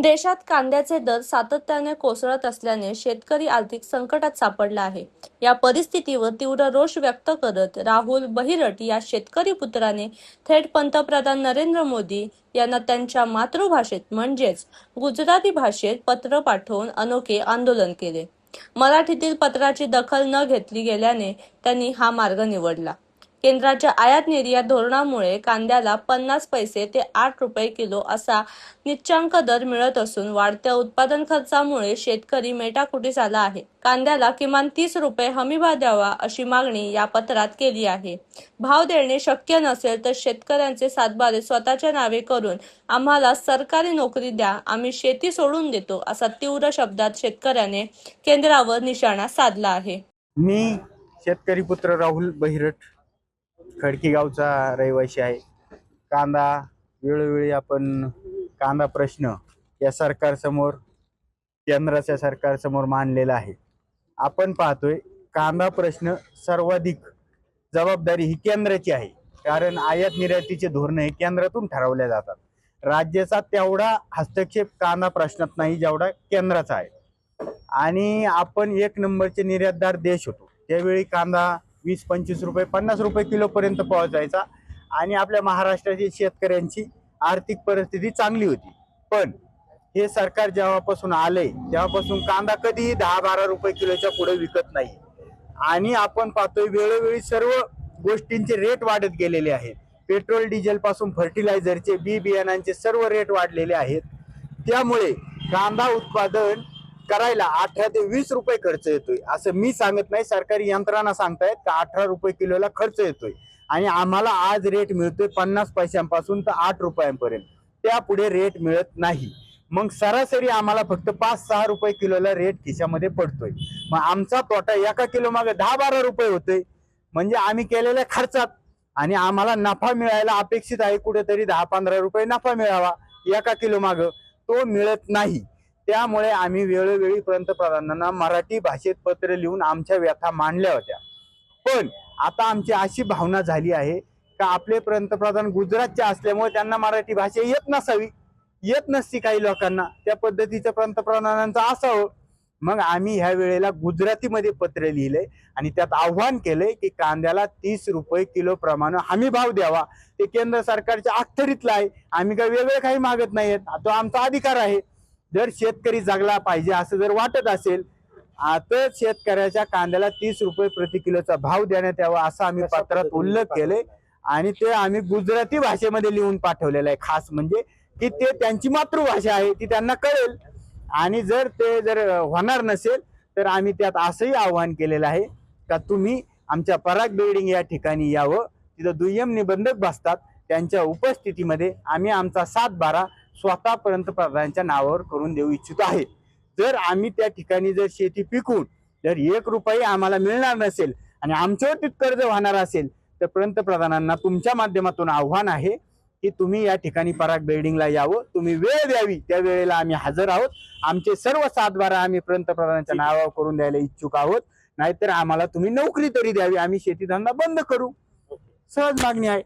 देशात कांद्याचे दर सातत्याने कोसळत असल्याने शेतकरी आर्थिक संकटात सापडला आहे। या परिस्थितीवर तीव्र रोष व्यक्त करत राहुल बहिरट या शेतकरी पुत्राने थेट पंतप्रधान नरेंद्र मोदी यांना त्यांच्या मातृभाषेत म्हणजेच गुजराती भाषेत पत्र पाठवून अनोखे आंदोलन केले। मराठीतील पत्राची दखल न घेतली गेल्याने त्यांनी हा मार्ग निवडला। केंद्राच्या आयात निर्यात धोरणामुळे कांद्याला 50 पैसे ते 8 रुपये किलो असा निच्चांक दर मिळत असून वाढत्या उत्पादन खर्चामुळे शेतकरी मेटाकुटीस आला आहे। कांद्याला किमान 30 रुपये हमीभाव द्यावा अशी मागणी या पत्रात केली आहे। भाव देणे शक्य नसेल तर शेतकऱ्यांचे सातबारे स्वतःच्या नावे करून आम्हाला सरकारी नोकरी द्या, आम्ही शेती सोडून देतो असा तीव्र शब्दात शेतकऱ्याने केंद्रावर निशाणा साधला आहे। मी शेतकरी पुत्र राहुल बहिरट खडकी गावचा रहिवासी आहे। कांदा वेळोवेळी आपण कांदा प्रश्न या सरकारसमोर केंद्राच्या सरकारसमोर मांडलेला आहे। आपण पाहतोय कांदा प्रश्न सर्वाधिक जबाबदारी ही केंद्राची आहे, कारण आयात निर्यातीचे धोरण हे केंद्रातून ठरवले जातात। राज्याचा तेवढा हस्तक्षेप कांदा प्रश्नात नाही जेवढा केंद्राचा आहे। आणि आपण एक नंबरचे निर्यातदार देश होतो, त्यावेळी कांदा 20-25 रुपये 50 रुपये किलो पर्यंत पोहोचायचा आणि आपल्या महाराष्ट्राची शेतकऱ्यांची आर्थिक परिस्थिती चांगली होती। पण हे सरकार जेव्हापासून आले तेव्हापासून कांदा कधीही 10-12 रुपये किलोच्या पुढे विकत नाही। आणि आपण पाहतोय वेळोवेळी सर्व गोष्टींचे रेट वाढत गेलेले आहेत। पेट्रोल डिझेल पासून फर्टिलायझरचे बी बियाणांचे सर्व रेट वाढलेले आहेत। त्यामुळे कांदा उत्पादन करायला 18 ते 20 रुपये खर्च येतोय, असं मी सांगत नाही, सरकारी यंत्रणा सांगतायत का 18 रुपये किलोला खर्च येतोय। आणि आम्हाला आज रेट मिळतोय 50 पैशांपासून तर 8 रुपयांपर्यंत, त्यापुढे रेट मिळत नाही। मग सरासरी आम्हाला फक्त 5-6 रुपये किलोला रेट खिशामध्ये पडतोय। मग आमचा तोटा एका किलो मागे 10-12 रुपये होतोय, म्हणजे आम्ही केलेल्या खर्चात आणि आम्हाला नफा मिळायला अपेक्षित आहे कुठेतरी 10-15 रुपये नफा मिळावा एका किलो माग, तो मिळत नाही। त्यामुळे आम्ही वेळोवेळी पंतप्रधानांना मराठी भाषेत पत्र लिहून आमच्या व्यथा मांडल्या होत्या। पण आता आमची अशी भावना झाली आहे का आपले पंतप्रधान गुजरातचे असल्यामुळे त्यांना मराठी भाषा येत नसती काही लोकांना, त्या पद्धतीचं पंतप्रधानांचं असावं। मग आम्ही ह्या वेळेला गुजरातीमध्ये पत्र लिहिले आणि त्यात आव्हान केले की कांद्याला 30 रुपये किलो प्रमाणे हमी भाव द्यावा। ते केंद्र सरकारच्या अखत्यारीतलं आहे, आम्ही काही वेगळे काही मागत नाहीत, तो आमचा अधिकार आहे। जर शेतकरी जगला पाहिजे असं जर वाटत असेल तर शेतकऱ्याच्या कांद्याला 30 रुपये प्रति किलोचा भाव देण्यात यावा असा आम्ही पत्रात उल्लेख केले। आणि ते आम्ही गुजराती भाषेमध्ये लिहून पाठवलेलं आहे, खास म्हणजे की ते त्यांची मातृभाषा आहे, ती त्यांना कळेल। आणि जर ते होणार नसेल तर आम्ही त्यात असंही आवाहन केलेलं आहे का तुम्ही आमच्या पराग बिल्डिंग या ठिकाणी यावं, तिथं दुय्यम निबंधक बसतात, त्यांच्या उपस्थितीमध्ये आम्ही आमचा 7-12 स्वतः पंतप्रधानांच्या नावावर करून देऊ इच्छितो आहे। जर आम्ही त्या ठिकाणी जर शेती पिकून जर 1 रुपया आम्हाला मिळणार नसेल आणि आमच्यावरती कर्ज वाहणार असेल तर पंतप्रधानांना तुमच्या माध्यमातून आव्हान आहे की तुम्ही या ठिकाणी पराग बिल्डिंगला यावं, तुम्ही वेळ द्यावी, त्या वेळेला आम्ही हजर आहोत। आमचे सर्व 7-12 आम्ही पंतप्रधानांच्या नावावर करून द्यायला इच्छुक आहोत, नाहीतर आम्हाला तुम्ही नोकरी तरी द्यावी, आम्ही शेतीधंदा बंद करू, सहज मागणी आहे।